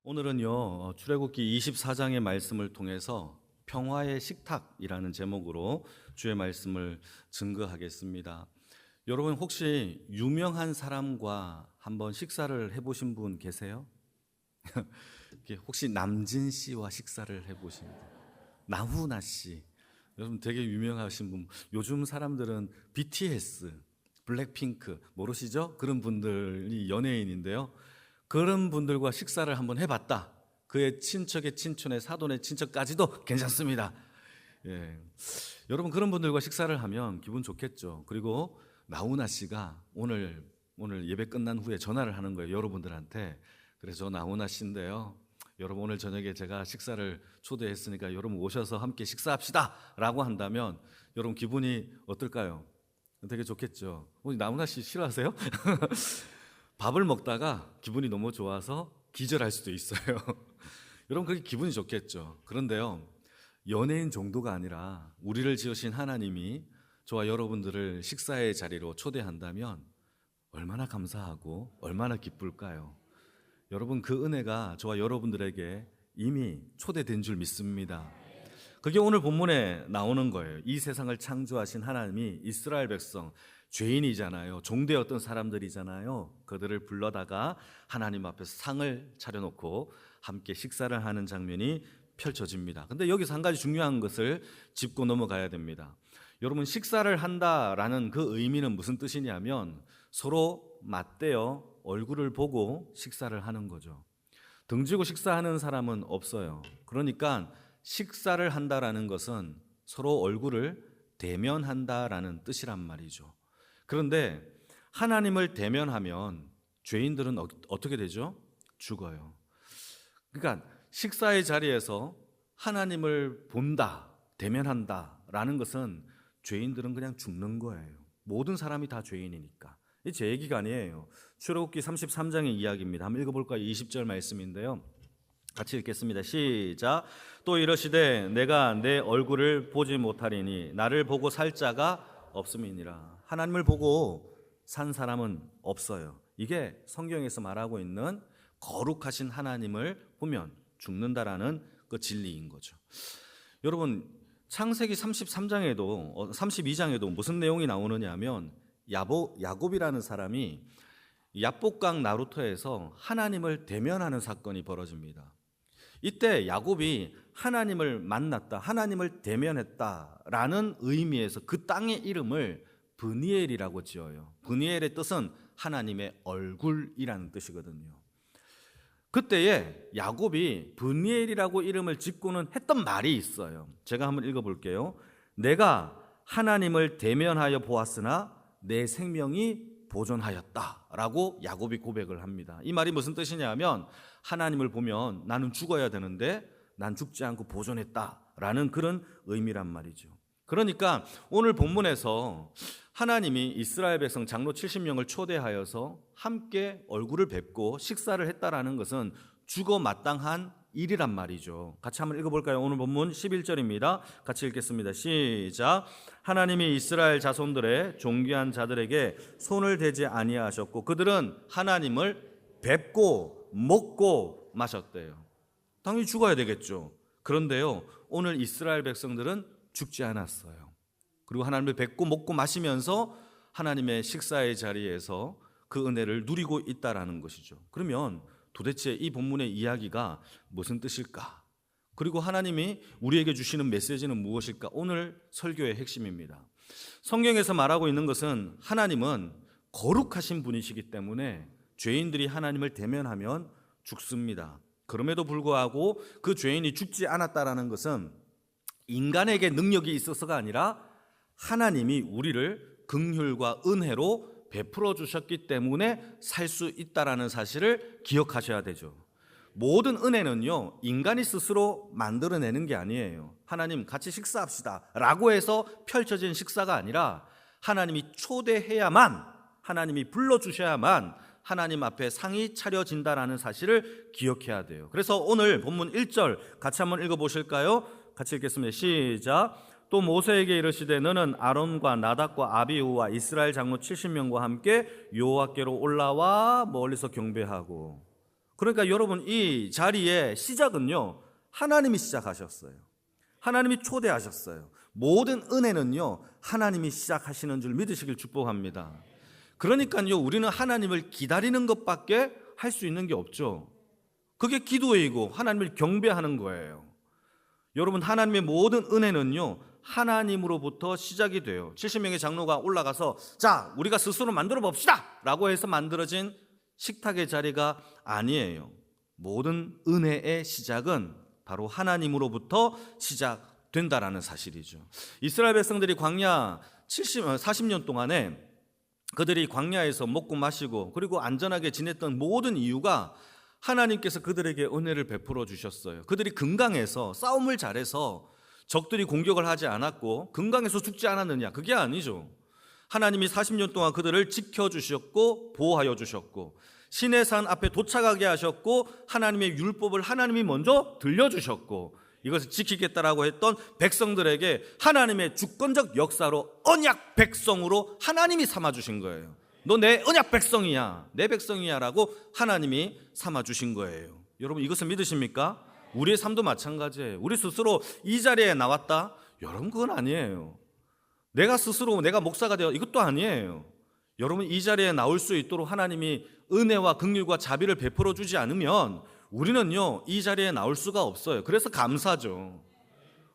오늘은요, 출애굽기 24장의 말씀을 통해서 평화의 식탁이라는 제목으로 주의 말씀을 증거하겠습니다. 여러분 혹시 유명한 사람과 한번 식사를 해보신 분 계세요? 혹시 남진 씨와 식사를 해보신 분? 나훈아 씨. 여러분 되게 유명하신 분. 요즘 사람들은 BTS, 블랙핑크 모르시죠? 그런 분들이 연예인인데요. 그런 분들과 식사를 한번 해봤다. 그의 친척의 친촌의 사돈의 친척까지도 괜찮습니다. 예. 여러분 그런 분들과 식사를 하면 기분 좋겠죠. 그리고 나훈아 씨가 오늘 예배 끝난 후에 전화를 하는 거예요, 여러분들한테. 그래서 나훈아 씨인데요, 여러분 오늘 저녁에 제가 식사를 초대했으니까 여러분 오셔서 함께 식사합시다 라고 한다면 여러분 기분이 어떨까요? 되게 좋겠죠. 나훈아 씨 싫어하세요? 밥을 먹다가 기분이 너무 좋아서 기절할 수도 있어요. 여러분 그게 기분이 좋겠죠. 그런데요, 연예인 정도가 아니라 우리를 지으신 하나님이 저와 여러분들을 식사의 자리로 초대한다면 얼마나 감사하고 얼마나 기쁠까요? 여러분 그 은혜가 저와 여러분들에게 이미 초대된 줄 믿습니다. 그게 오늘 본문에 나오는 거예요. 이 세상을 창조하신 하나님이 이스라엘 백성, 죄인이잖아요. 종되었던 사람들이잖아요. 그들을 불러다가 하나님 앞에서 상을 차려놓고 함께 식사를 하는 장면이 펼쳐집니다. 근데 여기서 한 가지 중요한 것을 짚고 넘어가야 됩니다. 여러분 식사를 한다라는 그 의미는 무슨 뜻이냐면 서로 맞대어 얼굴을 보고 식사를 하는 거죠. 등지고 식사하는 사람은 없어요. 그러니까 식사를 한다라는 것은 서로 얼굴을 대면한다라는 뜻이란 말이죠. 그런데 하나님을 대면하면 죄인들은 어떻게 되죠? 죽어요. 그러니까 식사의 자리에서 하나님을 본다, 대면한다라는 것은 죄인들은 그냥 죽는 거예요. 모든 사람이 다 죄인이니까. 이 제 얘기가 아니에요. 출애굽기 33장의 이야기입니다. 한번 읽어볼까요? 20절 말씀인데요, 같이 읽겠습니다. 시작. 또 이러시되 내가 내 얼굴을 보지 못하리니 나를 보고 살 자가 없음이니라. 하나님을 보고 산 사람은 없어요. 이게 성경에서 말하고 있는 거룩하신 하나님을 보면 죽는다라는 그 진리인 거죠. 여러분 창세기 32장에도 무슨 내용이 나오느냐 하면 야곱이라는 사람이 야복강 나루터에서 하나님을 대면하는 사건이 벌어집니다. 이때 야곱이 하나님을 만났다, 하나님을 대면했다라는 의미에서 그 땅의 이름을 브니엘이라고 지어요. 브니엘의 뜻은 하나님의 얼굴이라는 뜻이거든요. 그때에 야곱이 브니엘이라고 이름을 짓고는 했던 말이 있어요. 제가 한번 읽어볼게요. 내가 하나님을 대면하여 보았으나 내 생명이 보존하였다라고 야곱이 고백을 합니다. 이 말이 무슨 뜻이냐면 하나님을 보면 나는 죽어야 되는데 난 죽지 않고 보존했다라는 그런 의미란 말이죠. 그러니까 오늘 본문에서 하나님이 이스라엘 백성 장로 70명을 초대하여서 함께 얼굴을 뵙고 식사를 했다라는 것은 죽어 마땅한 일이란 말이죠. 같이 한번 읽어볼까요? 오늘 본문 11절입니다. 같이 읽겠습니다. 시작. 하나님이 이스라엘 자손들의 존귀한 자들에게 손을 대지 아니하셨고 그들은 하나님을 뵙고 먹고 마셨대요. 당연히 죽어야 되겠죠. 그런데요, 오늘 이스라엘 백성들은 죽지 않았어요. 그리고 하나님을 뵙고 먹고 마시면서 하나님의 식사의 자리에서 그 은혜를 누리고 있다라는 것이죠. 그러면 도대체 이 본문의 이야기가 무슨 뜻일까? 그리고 하나님이 우리에게 주시는 메시지는 무엇일까? 오늘 설교의 핵심입니다. 성경에서 말하고 있는 것은 하나님은 거룩하신 분이시기 때문에 죄인들이 하나님을 대면하면 죽습니다. 그럼에도 불구하고 그 죄인이 죽지 않았다라는 것은 인간에게 능력이 있어서가 아니라 하나님이 우리를 긍휼과 은혜로 베풀어 주셨기 때문에 살 수 있다라는 사실을 기억하셔야 되죠. 모든 은혜는요, 인간이 스스로 만들어내는 게 아니에요. 하나님 같이 식사합시다 라고 해서 펼쳐진 식사가 아니라 하나님이 초대해야만, 하나님이 불러주셔야만 하나님 앞에 상이 차려진다라는 사실을 기억해야 돼요. 그래서 오늘 본문 1절 같이 한번 읽어보실까요? 같이 읽겠습니다. 시작. 또 모세에게 이르시되 너는 아론과 나답과 아비후와 이스라엘 장로 70명과 함께 여호와께로 올라와 멀리서 경배하고. 그러니까 여러분, 이 자리의 시작은요, 하나님이 시작하셨어요. 하나님이 초대하셨어요. 모든 은혜는요, 하나님이 시작하시는 줄 믿으시길 축복합니다. 그러니까요, 우리는 하나님을 기다리는 것밖에 할 수 있는 게 없죠. 그게 기도이고 하나님을 경배하는 거예요. 여러분, 하나님의 모든 은혜는요, 하나님으로부터 시작이 돼요. 70명의 장로가 올라가서 자, 우리가 스스로 만들어 봅시다 라고 해서 만들어진 식탁의 자리가 아니에요. 모든 은혜의 시작은 바로 하나님으로부터 시작된다라는 사실이죠. 이스라엘 백성들이 광야 40년 동안에 그들이 광야에서 먹고 마시고 그리고 안전하게 지냈던 모든 이유가 하나님께서 그들에게 은혜를 베풀어 주셨어요. 그들이 건강해서 싸움을 잘해서 적들이 공격을 하지 않았고 건강해서 죽지 않았느냐? 그게 아니죠. 하나님이 40년 동안 그들을 지켜주셨고 보호하여 주셨고 시내산 앞에 도착하게 하셨고 하나님의 율법을 하나님이 먼저 들려주셨고 이것을 지키겠다라고 했던 백성들에게 하나님의 주권적 역사로 언약 백성으로 하나님이 삼아주신 거예요. 너 내 언약 백성이야, 내 백성이야 라고 하나님이 삼아주신 거예요. 여러분, 이것을 믿으십니까? 우리의 삶도 마찬가지예요. 우리 스스로 이 자리에 나왔다? 여러분, 그건 아니에요. 내가 스스로 내가 목사가 되어 이것도 아니에요. 여러분, 이 자리에 나올 수 있도록 하나님이 은혜와 긍휼과 자비를 베풀어 주지 않으면 우리는요, 이 자리에 나올 수가 없어요. 그래서 감사죠.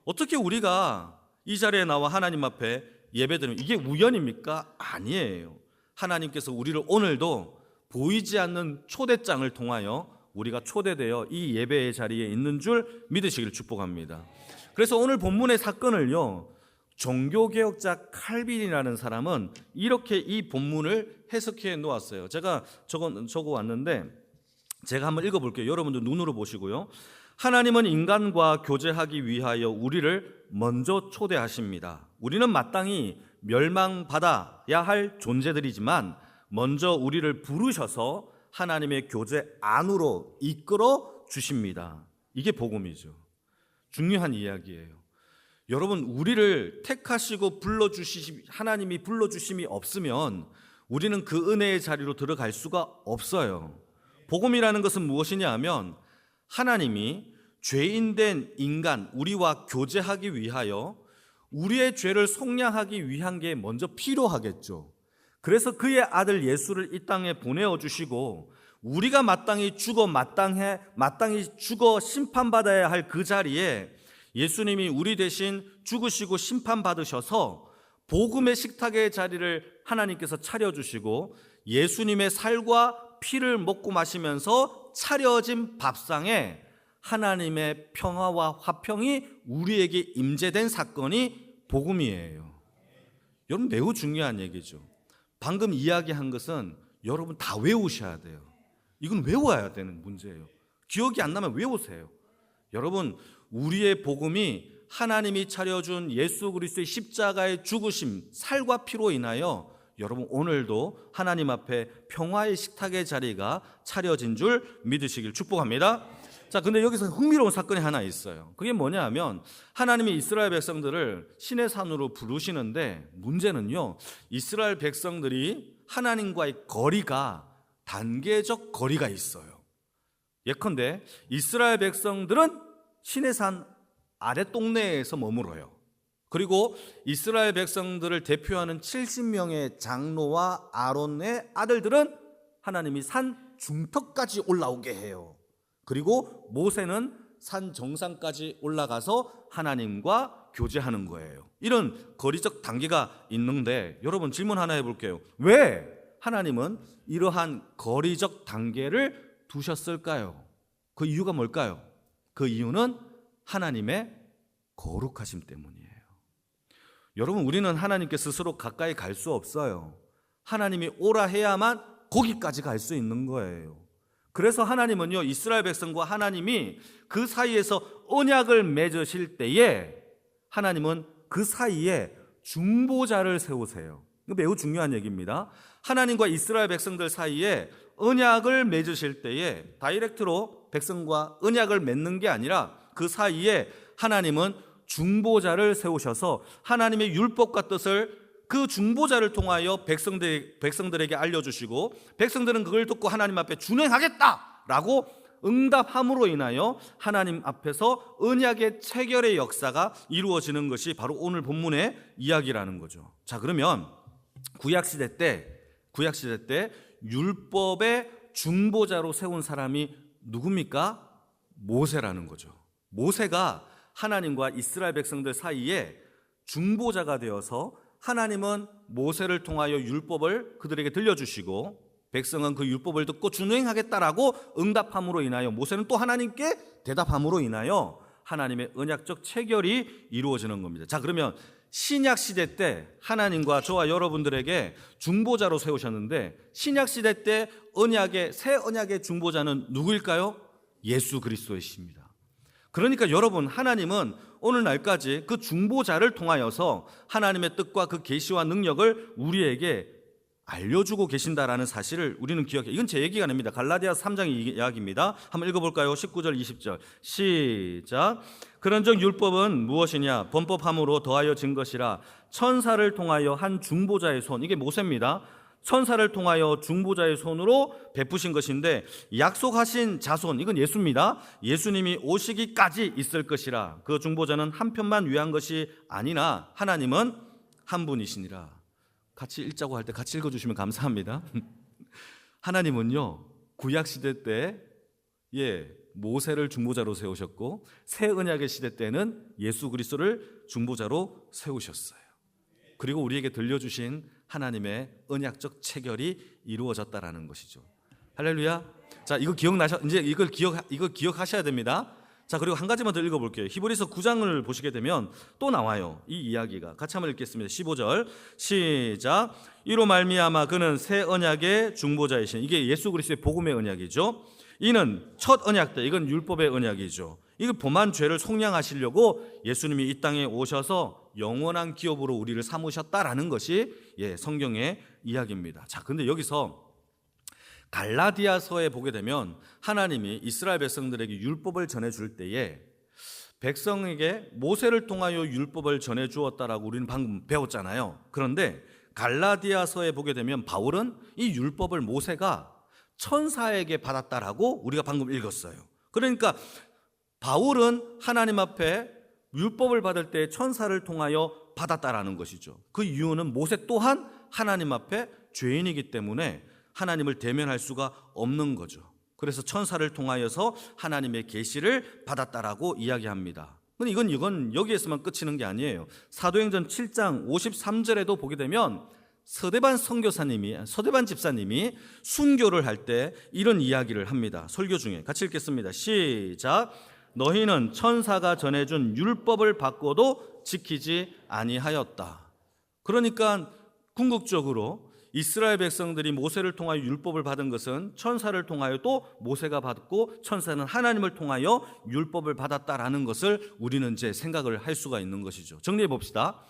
어떻게 우리가 이 자리에 나와 하나님 앞에 예배드리면 이게 우연입니까? 아니에요. 하나님께서 우리를 오늘도 보이지 않는 초대장을 통하여 우리가 초대되어 이 예배의 자리에 있는 줄 믿으시길 축복합니다. 그래서 오늘 본문의 사건을요, 종교개혁자 칼빈이라는 사람은 이렇게 이 본문을 해석해 놓았어요. 제가 적어 왔는데 제가 한번 읽어볼게요. 여러분들 눈으로 보시고요. 하나님은 인간과 교제하기 위하여 우리를 먼저 초대하십니다. 우리는 마땅히 멸망받아야 할 존재들이지만 먼저 우리를 부르셔서 하나님의 교제 안으로 이끌어 주십니다. 이게 복음이죠. 중요한 이야기예요. 여러분, 우리를 택하시고 하나님이 불러주심이 없으면 우리는 그 은혜의 자리로 들어갈 수가 없어요. 복음이라는 것은 무엇이냐 하면 하나님이 죄인된 인간, 우리와 교제하기 위하여 우리의 죄를 속량하기 위한 게 먼저 필요하겠죠. 그래서 그의 아들 예수를 이 땅에 보내어 주시고 우리가 마땅히 죽어 심판받아야 할 그 자리에 예수님이 우리 대신 죽으시고 심판받으셔서 복음의 식탁의 자리를 하나님께서 차려주시고 예수님의 살과 피를 먹고 마시면서 차려진 밥상에 하나님의 평화와 화평이 우리에게 임재된 사건이 복음이에요. 여러분, 매우 중요한 얘기죠. 방금 이야기한 것은 여러분 다 외우셔야 돼요. 이건 외워야 되는 문제예요. 기억이 안 나면 외우세요. 여러분, 우리의 복음이 하나님이 차려준 예수 그리스도의 십자가의 죽으심, 살과 피로 인하여 여러분 오늘도 하나님 앞에 평화의 식탁의 자리가 차려진 줄 믿으시길 축복합니다. 자, 근데 여기서 흥미로운 사건이 하나 있어요. 그게 뭐냐 하면 하나님이 이스라엘 백성들을 신의 산으로 부르시는데 문제는요, 이스라엘 백성들이 하나님과의 거리가 단계적 거리가 있어요. 예컨대 이스라엘 백성들은 신의 산 아랫동네에서 머물어요. 그리고 이스라엘 백성들을 대표하는 70명의 장로와 아론의 아들들은 하나님이 산 중턱까지 올라오게 해요. 그리고 모세는 산 정상까지 올라가서 하나님과 교제하는 거예요. 이런 거리적 단계가 있는데 여러분, 질문 하나 해볼게요. 왜 하나님은 이러한 거리적 단계를 두셨을까요? 그 이유가 뭘까요? 그 이유는 하나님의 거룩하심 때문이에요. 여러분, 우리는 하나님께 스스로 가까이 갈 수 없어요. 하나님이 오라 해야만 거기까지 갈 수 있는 거예요. 그래서 하나님은요, 이스라엘 백성과 하나님이 그 사이에서 언약을 맺으실 때에 하나님은 그 사이에 중보자를 세우세요. 이거 매우 중요한 얘기입니다. 하나님과 이스라엘 백성들 사이에 언약을 맺으실 때에 다이렉트로 백성과 언약을 맺는 게 아니라 그 사이에 하나님은 중보자를 세우셔서 하나님의 율법과 뜻을 그 중보자를 통하여 백성들에게 알려주시고 백성들은 그걸 듣고 하나님 앞에 준행하겠다 라고 응답함으로 인하여 하나님 앞에서 언약의 체결의 역사가 이루어지는 것이 바로 오늘 본문의 이야기라는 거죠. 자, 그러면 구약시대 때 율법의 중보자로 세운 사람이 누굽니까? 모세라는 거죠. 모세가 하나님과 이스라엘 백성들 사이에 중보자가 되어서 하나님은 모세를 통하여 율법을 그들에게 들려주시고 백성은 그 율법을 듣고 준행하겠다라고 응답함으로 인하여 모세는 또 하나님께 대답함으로 인하여 하나님의 언약적 체결이 이루어지는 겁니다. 자, 그러면 신약 시대 때 하나님과 저와 여러분들에게 중보자로 세우셨는데 신약 시대 때 새 언약의 중보자는 누구일까요? 예수 그리스도이십니다. 그러니까 여러분, 하나님은 오늘날까지 그 중보자를 통하여서 하나님의 뜻과 그 계시와 능력을 우리에게 알려주고 계신다라는 사실을 우리는 기억해요. 이건 제 얘기가 아닙니다. 갈라디아서 3장 이야기입니다. 한번 읽어볼까요? 19절 20절 시작. 그런즉 율법은 무엇이냐? 범법함으로 더하여 진 것이라. 천사를 통하여 한 중보자의 손, 이게 모세입니다. 천사를 통하여 중보자의 손으로 베푸신 것인데 약속하신 자손, 이건 예수입니다. 예수님이 오시기까지 있을 것이라. 그 중보자는 한 편만 위한 것이 아니나 하나님은 한 분이시니라. 같이 읽자고 할 때 같이 읽어주시면 감사합니다. 하나님은요, 구약시대 때 모세를 중보자로 세우셨고 새 언약의 시대 때는 예수 그리스도를 중보자로 세우셨어요. 그리고 우리에게 들려주신 하나님의 언약적 체결이 이루어졌다라는 것이죠. 할렐루야. 자, 이거 이제 이걸 기억하셔야 됩니다. 자, 그리고 한 가지만 더 읽어볼게요. 히브리서 9장을 보시게 되면 또 나와요, 이 이야기가. 같이 한번 읽겠습니다. 15절 시작. 이로 말미암아 그는 새 언약의 중보자이신, 이게 예수 그리스도의 복음의 언약이죠. 이는 첫 언약 때, 이건 율법의 언약이죠. 이거 범한 죄를 속량하시려고 예수님이 이 땅에 오셔서 영원한 기업으로 우리를 삼으셨다라는 것이 성경의 이야기입니다. 자, 근데 여기서 갈라디아서에 보게 되면 하나님이 이스라엘 백성들에게 율법을 전해줄 때에 백성에게 모세를 통하여 율법을 전해주었다라고 우리는 방금 배웠잖아요. 그런데 갈라디아서에 보게 되면 바울은 이 율법을 모세가 천사에게 받았다라고 우리가 방금 읽었어요. 그러니까 바울은 하나님 앞에 율법을 받을 때 천사를 통하여 받았다라는 것이죠. 그 이유는 모세 또한 하나님 앞에 죄인이기 때문에 하나님을 대면할 수가 없는 거죠. 그래서 천사를 통하여서 하나님의 계시를 받았다라고 이야기합니다. 근데 이건 여기에서만 끝이는 게 아니에요. 사도행전 7장 53절에도 보게 되면 서대반 집사님이 순교를 할 때 이런 이야기를 합니다. 설교 중에 같이 읽겠습니다. 시작. 너희는 천사가 전해준 율법을 받고도 지키지 아니하였다. 그러니까 궁극적으로 이스라엘 백성들이 모세를 통하여 율법을 받은 것은 천사를 통하여 또 모세가 받고 천사는 하나님을 통하여 율법을 받았다라는 것을 우리는 이제 생각을 할 수가 있는 것이죠. 정리해 봅시다.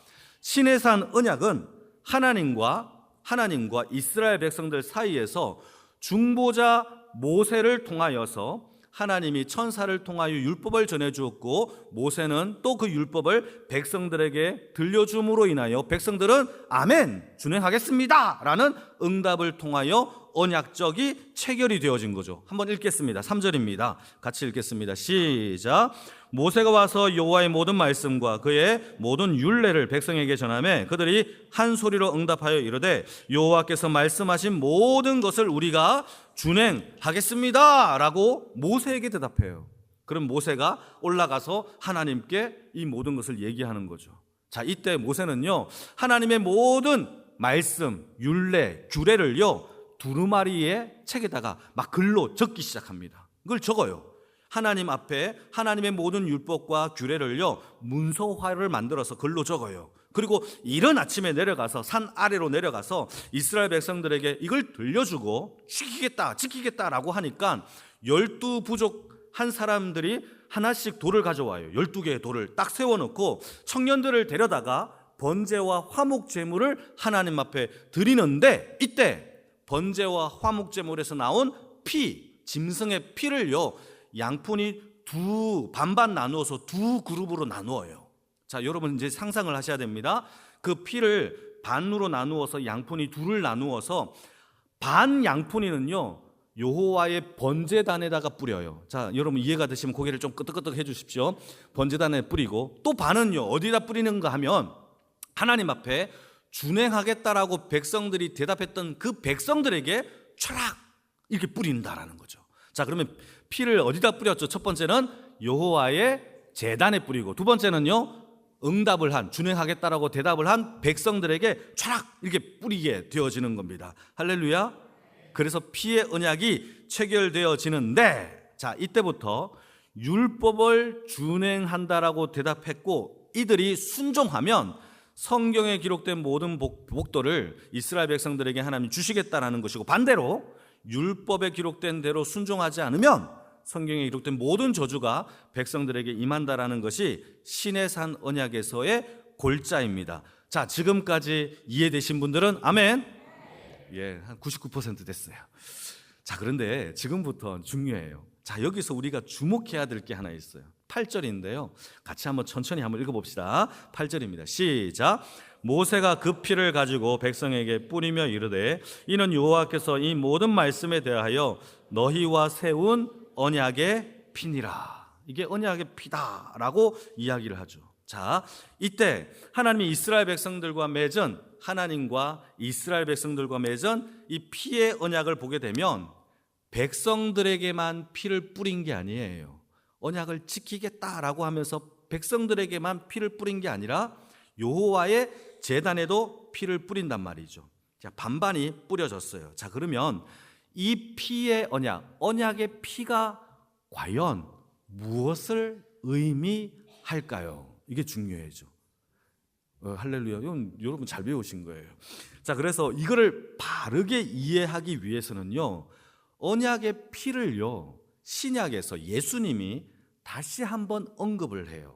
시내산 언약은 하나님과 이스라엘 백성들 사이에서 중보자 모세를 통하여서 하나님이 천사를 통하여 율법을 전해주었고 모세는 또 그 율법을 백성들에게 들려줌으로 인하여 백성들은 아멘 준행하겠습니다 라는 응답을 통하여 언약적이 체결이 되어진 거죠. 한번 읽겠습니다. 3절입니다. 같이 읽겠습니다. 시작. 모세가 와서 여호와의 모든 말씀과 그의 모든 율례를 백성에게 전하매 그들이 한 소리로 응답하여 이르되 여호와께서 말씀하신 모든 것을 우리가 준행하겠습니다 라고 모세에게 대답해요. 그럼 모세가 올라가서 하나님께 이 모든 것을 얘기하는 거죠. 자, 이때 모세는요 하나님의 모든 말씀, 율례, 규례를요 두루마리의 책에다가 막 글로 적기 시작합니다. 그걸 적어요. 하나님 앞에 하나님의 모든 율법과 규례를요 문서화를 만들어서 글로 적어요. 그리고 이른 아침에 내려가서 산 아래로 내려가서 이스라엘 백성들에게 이걸 들려주고 지키겠다라고 하니까 12부족 한 사람들이 하나씩 돌을 가져와요. 12개의 돌을 딱 세워놓고 청년들을 데려다가 번제와 화목 제물을 하나님 앞에 드리는데 이때 번제와 화목 제물에서 나온 짐승의 피를요 양푼이 반반 나누어서 두 그룹으로 나누어요. 자, 여러분 이제 상상을 하셔야 됩니다. 그 피를 반으로 나누어서 양푼이 둘을 나누어서 반 양푼이는요 여호와의 번제단에다가 뿌려요. 자, 여러분 이해가 되시면 고개를 좀 끄덕끄덕 해주십시오. 번제단에 뿌리고, 또 반은요 어디다 뿌리는가 하면 하나님 앞에 준행하겠다라고 백성들이 대답했던 그 백성들에게 촤락 이렇게 뿌린다라는 거죠. 자, 그러면 피를 어디다 뿌렸죠? 첫 번째는 여호와의 제단에 뿌리고, 두 번째는요 응답을 한, 준행하겠다라고 대답을 한 백성들에게 촤락 이렇게 뿌리게 되어지는 겁니다. 할렐루야. 그래서 피의 언약이 체결되어지는데, 자, 이때부터 율법을 준행한다라고 대답했고 이들이 순종하면 성경에 기록된 모든 복도를 이스라엘 백성들에게 하나님 주시겠다라는 것이고, 반대로 율법에 기록된 대로 순종하지 않으면 성경에 기록된 모든 저주가 백성들에게 임한다라는 것이 시내산 언약에서의 골자입니다. 자, 지금까지 이해되신 분들은 아멘. 예, 한 99% 됐어요. 자, 그런데 지금부터 중요해요. 자, 여기서 우리가 주목해야 될 게 하나 있어요. 8절인데요. 같이 한번 천천히 한번 읽어봅시다. 8절입니다. 시작. 모세가 그 피를 가지고 백성에게 뿌리며 이르되 이는 여호와께서 이 모든 말씀에 대하여 너희와 세운 언약의 피니라. 이게 언약의 피다라고 이야기를 하죠. 자, 이때 하나님이 하나님과 이스라엘 백성들과 맺은 이 피의 언약을 보게 되면 백성들에게만 피를 뿌린 게 아니에요. 언약을 지키겠다라고 하면서 백성들에게만 피를 뿌린 게 아니라 여호와의 제단에도 피를 뿌린단 말이죠. 자, 반반이 뿌려졌어요. 자, 그러면 이 피의 언약의 피가 과연 무엇을 의미할까요? 이게 중요해죠. 할렐루야. 여러분 잘 배우신 거예요. 자, 그래서 이거를 바르게 이해하기 위해서는요, 언약의 피를요, 신약에서 예수님이 다시 한번 언급을 해요.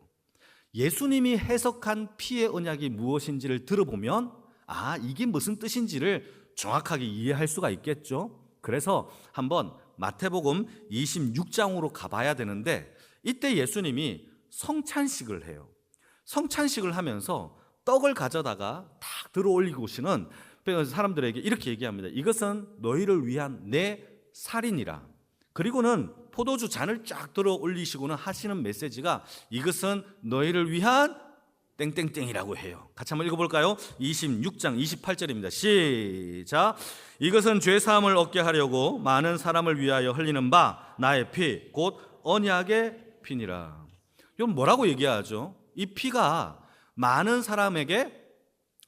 예수님이 해석한 피의 언약이 무엇인지를 들어보면 이게 무슨 뜻인지를 정확하게 이해할 수가 있겠죠. 그래서 한번 마태복음 26장으로 가봐야 되는데, 이때 예수님이 성찬식을 해요. 성찬식을 하면서 떡을 가져다가 탁 들어 올리고시는 사람들에게 이렇게 얘기합니다. 이것은 너희를 위한 내 살이니라. 그리고는 포도주 잔을 쫙 들어 올리시고는 하시는 메시지가 이것은 너희를 위한 땡땡땡이라고 해요. 같이 한번 읽어볼까요? 26장 28절입니다. 시작. 이것은 죄사함을 얻게 하려고 많은 사람을 위하여 흘리는 바 나의 피 곧 언약의 피니라. 이건 뭐라고 얘기하죠? 이 피가 많은 사람에게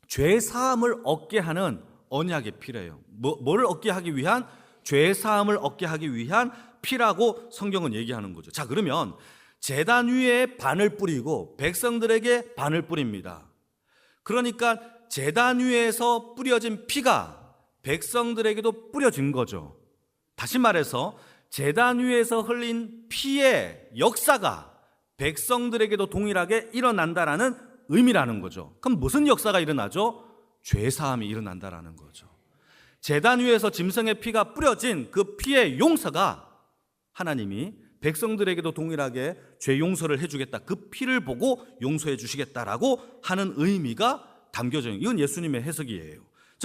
죄사함을 얻게 하는 언약의 피래요. 뭐를 얻게 하기 위한? 죄사함을 얻게 하기 위한 피라고 성경은 얘기하는 거죠. 자, 그러면 제단 위에 반을 뿌리고 백성들에게 반을 뿌립니다. 그러니까 제단 위에서 뿌려진 피가 백성들에게도 뿌려진 거죠. 다시 말해서 제단 위에서 흘린 피의 역사가 백성들에게도 동일하게 일어난다라는 의미라는 거죠. 그럼 무슨 역사가 일어나죠? 죄사함이 일어난다라는 거죠. 제단 위에서 짐승의 피가 뿌려진 그 피의 용서가 하나님이 백성들에게도 동일하게 죄 용서를 해주겠다, 그 피를 보고 용서해 주시겠다라고 하는 의미가 담겨져 있는, 이건 예수님의 해석이에요.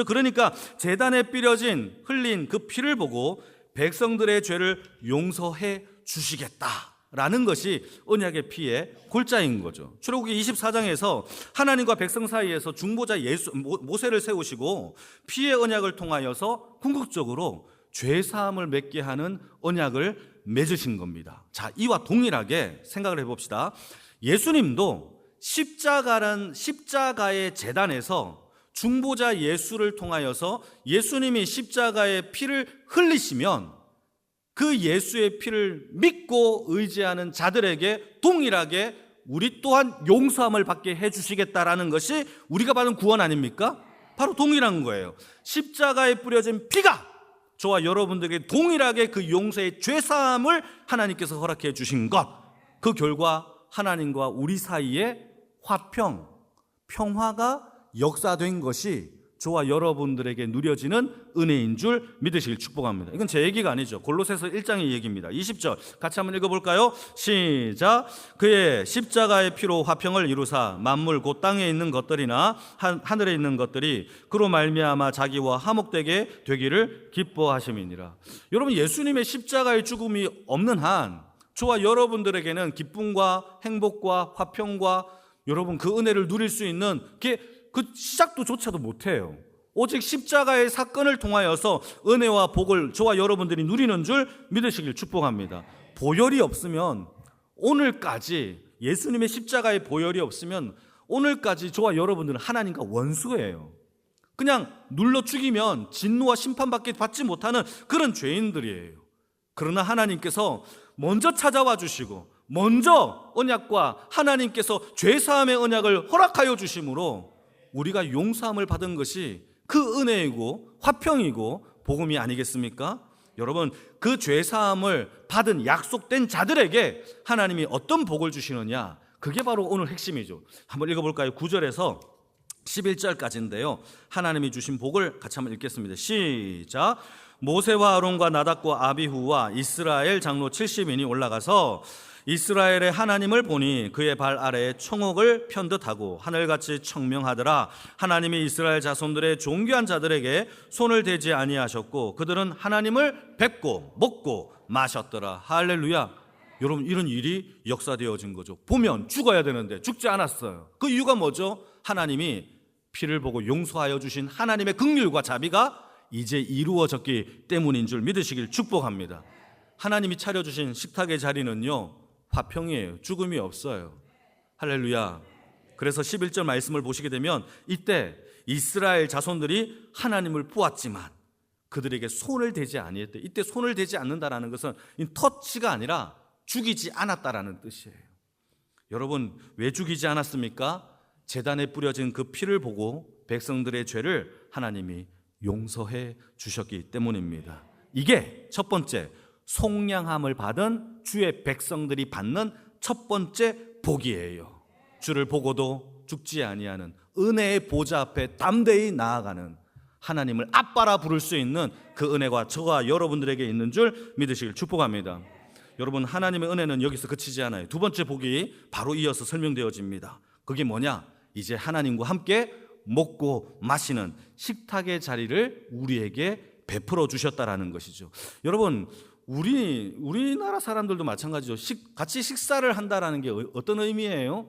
그러니까 제단에 뿌려진 흘린 그 피를 보고 백성들의 죄를 용서해 주시겠다라는 것이 언약의 피의 골자인 거죠. 출애굽기 24장에서 하나님과 백성 사이에서 중보자 모세를 세우시고 피의 언약을 통하여서 궁극적으로 죄 사함을 맺게 하는 언약을 맺으신 겁니다. 자, 이와 동일하게 생각을 해봅시다. 예수님도 십자가의 제단에서 중보자 예수를 통하여서 예수님이 십자가의 피를 흘리시면 그 예수의 피를 믿고 의지하는 자들에게 동일하게 우리 또한 용서함을 받게 해주시겠다라는 것이 우리가 받은 구원 아닙니까? 바로 동일한 거예요. 십자가에 뿌려진 피가 저와 여러분들에게 동일하게 그 용서의 죄사함을 하나님께서 허락해 주신 것, 그 결과 하나님과 우리 사이에 평화가 역사된 것이 저와 여러분들에게 누려지는 은혜인 줄 믿으시길 축복합니다. 이건 제 얘기가 아니죠. 골로새서 1장의 얘기입니다. 20절 같이 한번 읽어볼까요? 시작. 그의 십자가의 피로 화평을 이루사 만물 곧 땅에 있는 것들이나 하늘에 있는 것들이 그로 말미암아 자기와 화목되게 되기를 기뻐하심이니라. 여러분, 예수님의 십자가의 죽음이 없는 한 저와 여러분들에게는 기쁨과 행복과 화평과 여러분 그 은혜를 누릴 수 있는 그 시작도조차도 못해요. 오직 십자가의 사건을 통하여서 은혜와 복을 저와 여러분들이 누리는 줄 믿으시길 축복합니다. 보혈이 없으면 오늘까지, 예수님의 십자가의 보혈이 없으면 오늘까지 저와 여러분들은 하나님과 원수예요. 그냥 눌러 죽이면 진노와 심판밖에 받지 못하는 그런 죄인들이에요. 그러나 하나님께서 먼저 찾아와 주시고 먼저 언약과 하나님께서 죄사함의 언약을 허락하여 주심으로 우리가 용서함을 받은 것이 그 은혜이고 화평이고 복음이 아니겠습니까? 여러분, 그 죄사함을 받은 약속된 자들에게 하나님이 어떤 복을 주시느냐, 그게 바로 오늘 핵심이죠. 한번 읽어볼까요? 9절에서 11절까지인데요 하나님이 주신 복을 같이 한번 읽겠습니다. 시작. 모세와 아론과 나답과 아비후와 이스라엘 장로 70인이 올라가서 이스라엘의 하나님을 보니 그의 발 아래에 청옥을 편듯하고 하늘같이 청명하더라. 하나님이 이스라엘 자손들의 존귀한 자들에게 손을 대지 아니하셨고 그들은 하나님을 뵙고 먹고 마셨더라. 할렐루야. 여러분, 이런 일이 역사되어진 거죠. 보면 죽어야 되는데 죽지 않았어요. 그 이유가 뭐죠? 하나님이 피를 보고 용서하여 주신 하나님의 긍휼과 자비가 이제 이루어졌기 때문인 줄 믿으시길 축복합니다. 하나님이 차려주신 식탁의 자리는요 화평이에요. 죽음이 없어요. 할렐루야. 그래서 11절 말씀을 보시게 되면 이때 이스라엘 자손들이 하나님을 보았지만 그들에게 손을 대지 아니했대. 이때 손을 대지 않는다라는 것은 터치가 아니라 죽이지 않았다라는 뜻이에요. 여러분, 왜 죽이지 않았습니까? 제단에 뿌려진 그 피를 보고 백성들의 죄를 하나님이 용서해 주셨기 때문입니다. 이게 첫 번째 속량함을 받은 주의 백성들이 받는 첫 번째 복이에요. 주를 보고도 죽지 아니하는 은혜의 보좌 앞에 담대히 나아가는 하나님을 아빠라 부를 수 있는 그 은혜가 저와 여러분들에게 있는 줄 믿으시길 축복합니다. 여러분, 하나님의 은혜는 여기서 그치지 않아요. 두 번째 복이 바로 이어서 설명되어집니다. 그게 뭐냐? 이제 하나님과 함께 먹고 마시는 식탁의 자리를 우리에게 베풀어 주셨다라는 것이죠. 여러분, 우리나라 사람들도 마찬가지죠. 같이 식사를 한다라는 게 어떤 의미예요?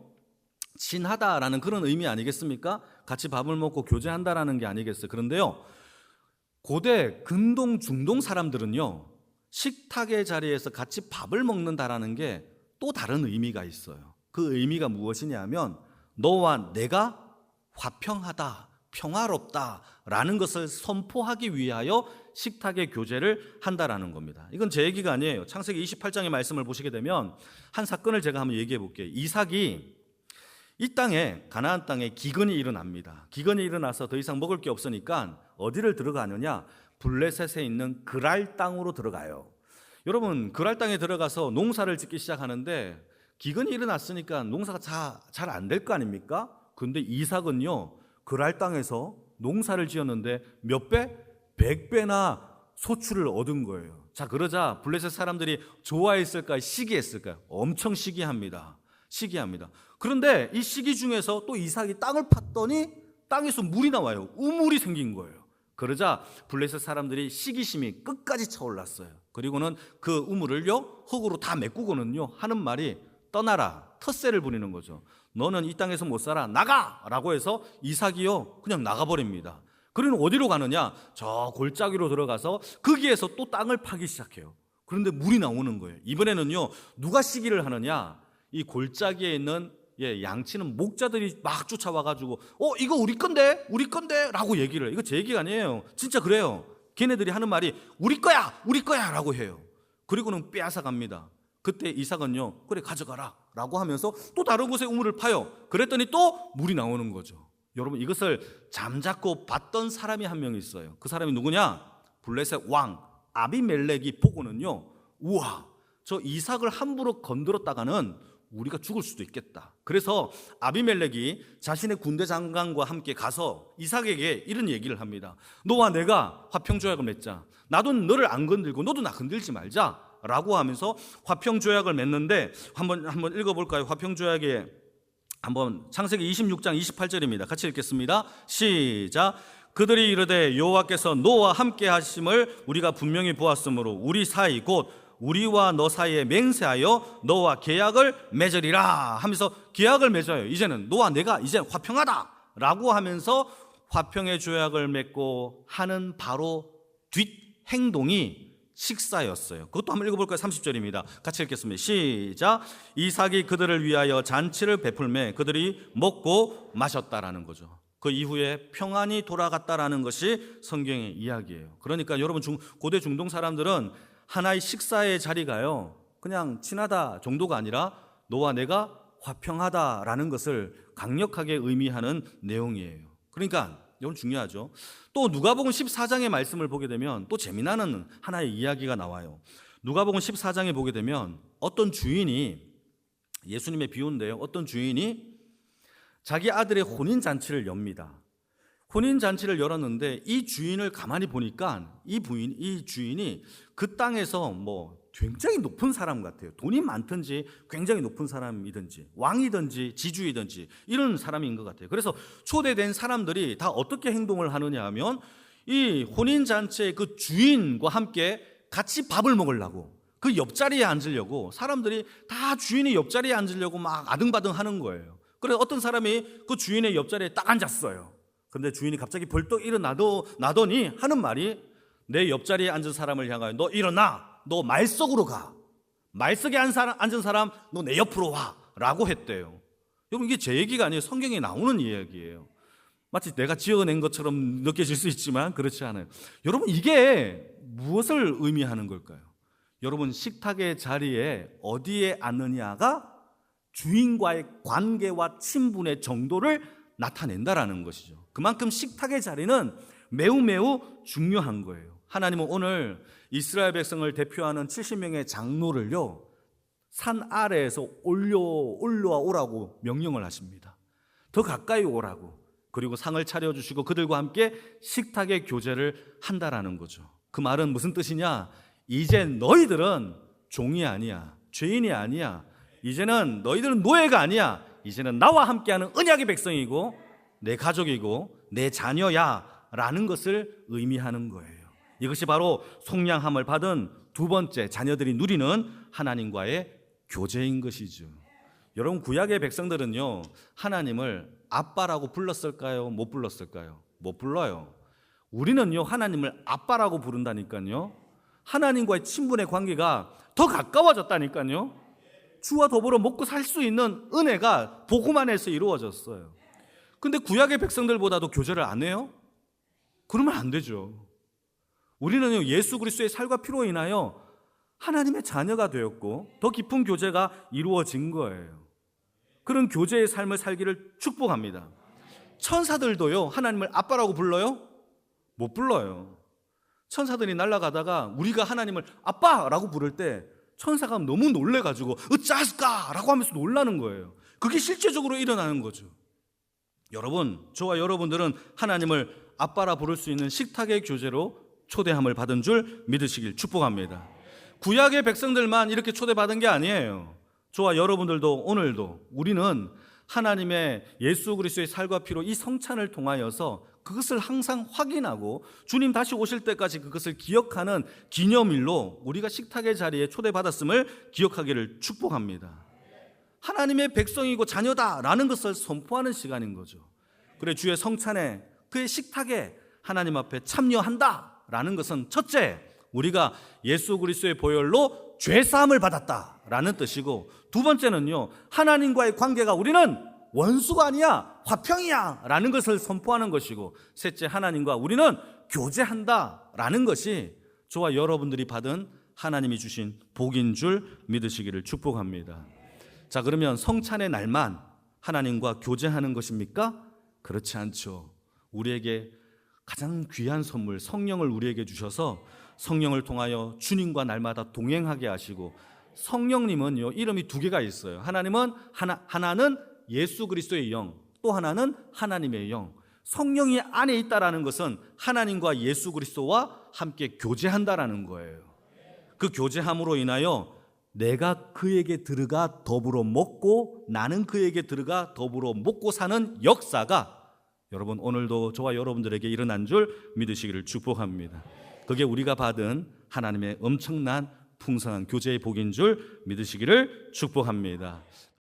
친하다라는 그런 의미 아니겠습니까? 같이 밥을 먹고 교제한다라는 게 아니겠어요? 그런데요, 고대 근동 중동 사람들은요 식탁의 자리에서 같이 밥을 먹는다라는 게 또 다른 의미가 있어요. 그 의미가 무엇이냐면 너와 내가 화평하다, 평화롭다라는 것을 선포하기 위하여 식탁의 교제를 한다라는 겁니다. 이건 제 얘기가 아니에요. 창세기 28장의 말씀을 보시게 되면 한 사건을 제가 한번 얘기해 볼게요. 이삭이 이 땅에, 가나안 땅에 기근이 일어납니다. 기근이 일어나서 더 이상 먹을 게 없으니까 어디를 들어가느냐? 블레셋에 있는 그랄 땅으로 들어가요. 여러분, 그랄 땅에 들어가서 농사를 짓기 시작하는데 기근이 일어났으니까 농사가 잘 안 될 거 아닙니까? 근데 이삭은요 그랄 땅에서 농사를 지었는데 몇 배? 100배나 소출을 얻은 거예요. 자, 그러자 블레셋 사람들이 좋아했을까요? 시기했을까요? 엄청 시기합니다. 그런데 이 시기 중에서 또 이삭이 땅을 팠더니 땅에서 물이 나와요. 우물이 생긴 거예요. 그러자 블레셋 사람들이 시기심이 끝까지 차올랐어요. 그리고는 그 우물을요 흙으로 다 메꾸고는요 하는 말이 떠나라, 텃세를 부리는 거죠. 너는 이 땅에서 못 살아, 나가! 라고 해서 이삭이요 그냥 나가버립니다. 그리고 어디로 가느냐? 저 골짜기로 들어가서 거기에서 또 땅을 파기 시작해요. 그런데 물이 나오는 거예요. 이번에는요 누가 시기를 하느냐? 이 골짜기에 있는 양치는 목자들이 막 쫓아와가지고 이거 우리 건데 라고 얘기를 해요. 이거 제 얘기가 아니에요. 진짜 그래요. 걔네들이 하는 말이 우리 거야 라고 해요. 그리고는 빼앗아 갑니다. 그때 이삭은요 그래 가져가라 라고 하면서 또 다른 곳에 우물을 파요. 그랬더니 또 물이 나오는 거죠. 여러분, 이것을 잠자코 봤던 사람이 한 명 있어요. 그 사람이 누구냐? 블레셋 왕 아비멜렉이 보고는요 우와, 저 이삭을 함부로 건드렸다가는 우리가 죽을 수도 있겠다. 그래서 아비멜렉이 자신의 군대 장관과 함께 가서 이삭에게 이런 얘기를 합니다. 너와 내가 화평조약을 맺자. 나도 너를 안 건들고 너도 나 건들지 말자 라고 하면서 화평조약을 맺는데 한번 읽어볼까요? 화평조약에 한번 창세기 26장 28절입니다. 같이 읽겠습니다. 시작. 그들이 이르되 여호와께서 너와 함께 하심을 우리가 분명히 보았으므로 우리 사이 곧 우리와 너 사이에 맹세하여 너와 계약을 맺으리라 하면서 계약을 맺어요. 이제는 너와 내가 이제 화평하다 라고 하면서 화평의 조약을 맺고 하는 바로 뒷 행동이 식사였어요. 그것도 한번 읽어볼까요? 30절입니다. 같이 읽겠습니다. 시작. 이삭이 그들을 위하여 잔치를 베풀매 그들이 먹고 마셨다라는 거죠. 그 이후에 평안이 돌아갔다라는 것이 성경의 이야기예요. 그러니까 여러분 고대 중동 사람들은 하나의 식사의 자리가요 그냥 친하다 정도가 아니라 너와 내가 화평하다라는 것을 강력하게 의미하는 내용이에요. 그러니까 이건 중요하죠. 또 누가복음 14장의 말씀을 보게 되면 또 재미나는 하나의 이야기가 나와요. 누가복음 14장에 보게 되면 어떤 주인이, 예수님의 비유인데요, 어떤 주인이 자기 아들의 혼인잔치를 엽니다. 혼인잔치를 열었는데 이 주인을 가만히 보니까 이 주인이 그 땅에서 굉장히 높은 사람 같아요. 돈이 많든지 굉장히 높은 사람이든지 왕이든지 지주이든지 이런 사람인 것 같아요. 그래서 초대된 사람들이 다 어떻게 행동을 하느냐 하면 이 혼인잔치의 그 주인과 함께 같이 밥을 먹으려고, 그 옆자리에 앉으려고 사람들이 다 주인의 옆자리에 앉으려고 막 아등바등 하는 거예요. 그래서 어떤 사람이 그 주인의 옆자리에 딱 앉았어요. 근데 주인이 갑자기 벌떡 일어나더니 하는 말이, 내 옆자리에 앉은 사람을 향하여 너 일어나, 너 말석으로 가, 말석에 앉은 사람 너 내 옆으로 와 라고 했대요. 여러분 이게 제 얘기가 아니에요. 성경에 나오는 이야기예요. 마치 내가 지어낸 것처럼 느껴질 수 있지만 그렇지 않아요. 여러분 이게 무엇을 의미하는 걸까요? 여러분 식탁의 자리에 어디에 앉느냐가 주인과의 관계와 친분의 정도를 나타낸다라는 것이죠. 그만큼 식탁의 자리는 매우 중요한 거예요. 하나님은 오늘 이스라엘 백성을 대표하는 70명의 장로를요 산 아래에서 올라와 오라고 명령을 하십니다. 더 가까이 오라고, 그리고 상을 차려주시고 그들과 함께 식탁의 교제를 한다라는 거죠. 그 말은 무슨 뜻이냐? 이제 너희들은 종이 아니야, 죄인이 아니야, 이제는 너희들은 노예가 아니야, 이제는 나와 함께하는 언약의 백성이고 내 가족이고 내 자녀야 라는 것을 의미하는 거예요. 이것이 바로 속량함을 받은 두 번째 자녀들이 누리는 하나님과의 교제인 것이죠. 여러분 구약의 백성들은요 하나님을 아빠라고 불렀을까요? 못 불렀을까요? 못 불러요. 우리는요 하나님을 아빠라고 부른다니까요. 하나님과의 친분의 관계가 더 가까워졌다니까요. 주와 더불어 먹고 살 수 있는 은혜가 복음 안에서 이루어졌어요. 근데 구약의 백성들보다도 교제를 안 해요? 그러면 안 되죠. 우리는요 예수 그리스도의 살과 피로 인하여 하나님의 자녀가 되었고 더 깊은 교제가 이루어진 거예요. 그런 교제의 삶을 살기를 축복합니다. 천사들도요 하나님을 아빠라고 불러요? 못 불러요. 천사들이 날아가다가 우리가 하나님을 아빠라고 부를 때 천사가 너무 놀래가지고 어쩌스까 라고 하면서 놀라는 거예요. 그게 실제적으로 일어나는 거죠. 여러분, 저와 여러분들은 하나님을 아빠라 부를 수 있는 식탁의 교제로 초대함을 받은 줄 믿으시길 축복합니다. 구약의 백성들만 이렇게 초대받은 게 아니에요. 저와 여러분들도 오늘도 우리는 하나님의 예수 그리스도의 살과 피로 이 성찬을 통하여서 그것을 항상 확인하고 주님 다시 오실 때까지 그것을 기억하는 기념일로 우리가 식탁의 자리에 초대받았음을 기억하기를 축복합니다. 하나님의 백성이고 자녀다라는 것을 선포하는 시간인 거죠. 그래 주의 성찬에 그의 식탁에 하나님 앞에 참여한다라는 것은 첫째, 우리가 예수 그리스도의 보혈로 죄사함을 받았다라는 뜻이고, 두 번째는요 하나님과의 관계가 우리는 원수가 아니야 화평이야 라는 것을 선포하는 것이고, 셋째 하나님과 우리는 교제한다라는 것이 저와 여러분들이 받은 하나님이 주신 복인 줄 믿으시기를 축복합니다. 자, 그러면 성찬의 날만 하나님과 교제하는 것입니까? 그렇지 않죠. 우리에게 가장 귀한 선물 성령을 우리에게 주셔서 성령을 통하여 주님과 날마다 동행하게 하시고 성령님은요, 이름이 두 개가 있어요. 하나는 예수 그리스도의 영, 또 하나는 하나님의 영. 성령이 안에 있다라는 것은 하나님과 예수 그리스도와 함께 교제한다라는 거예요. 그 교제함으로 인하여 내가 그에게 들어가 더불어 먹고 나는 그에게 들어가 더불어 먹고 사는 역사가 여러분 오늘도 저와 여러분들에게 일어난 줄 믿으시기를 축복합니다. 그게 우리가 받은 하나님의 엄청난 풍성한 교제의 복인 줄 믿으시기를 축복합니다.